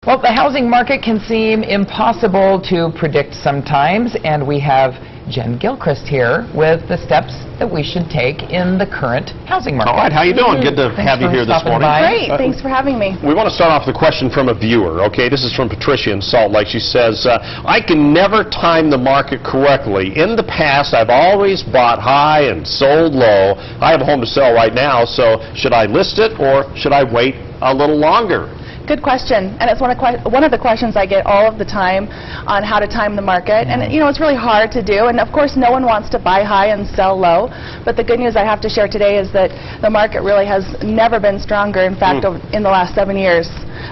Well, the housing market can seem impossible to predict sometimes, and we have Jen Gilchrist here with the steps that we should take in the current housing market. All right, how you doing? Good to have you here this morning. Great, thanks for having me. We want to start off with a question from a viewer, okay? This is from Patricia in Salt Lake. She says, I can never time the market correctly. In the past, I've always bought high and sold low. I have a home to sell right now, so should I list it or should I wait a little longer? Good question, and it's one of the questions I get all of the time on how to time the market. And you know, it's really hard to do, and of course no one wants to buy high and sell low, but the good news I have to share today is that the market really has never been stronger. In fact, in the last 7 years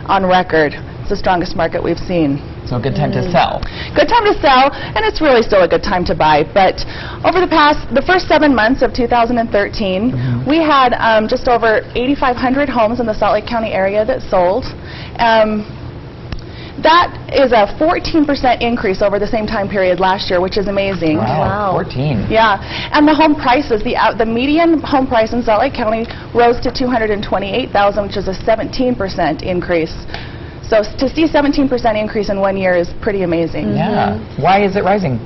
on record, it's the strongest market we've seen. So a good time to sell. Good time to sell, and it's really still a good time to buy. But over the first 7 months of 2013, we had just over 8,500 homes in the Salt Lake County area that sold. That is a 14% increase over the same time period last year, which is amazing. Wow, 14. Yeah, and the home prices, the median home price in Salt Lake County rose to $228,000, which is a 17% increase. So to see 17% increase in 1 year is pretty amazing. Yeah. Why is it rising?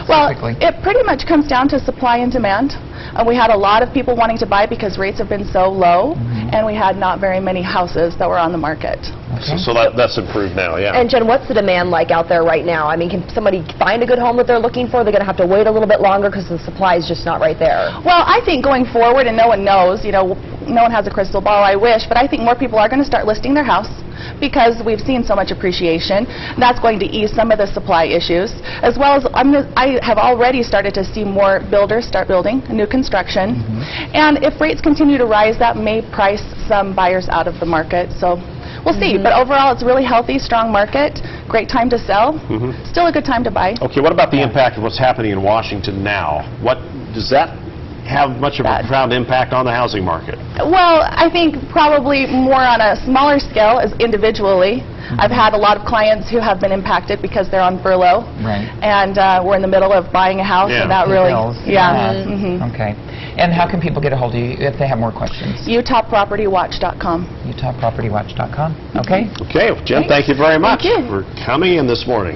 Well, it pretty much comes down to supply and demand. We had a lot of people wanting to buy because rates have been so low, and we had not very many houses that were on the market. Okay. So that's improved now, yeah. And Jen, what's the demand like out there right now? I mean, can somebody find a good home that they're looking for? They're going to have to wait a little bit longer because the supply is just not right there. Well, I think going forward, and no one knows, you know, no one has a crystal ball, I wish, but I think more people are going to start listing their house because we've seen so much appreciation. That's going to ease some of the supply issues, as well as I have already started to see more builders start building new construction. And if rates continue to rise, that may price some buyers out of the market. So we'll see. But overall, it's a really healthy, strong market. Great time to sell. Still a good time to buy. Okay, what about the impact of what's happening in Washington now? What does that have much of a profound impact on the housing market? Well, I think probably more on a smaller scale as individually. I've had a lot of clients who have been impacted because they're on furlough. Right. And we're in the middle of buying a house, and that really... Okay. And how can people get a hold of you if they have more questions? UtahPropertyWatch.com. UtahPropertyWatch.com. Okay. Okay. Well, Jen, thank you very much for coming in this morning.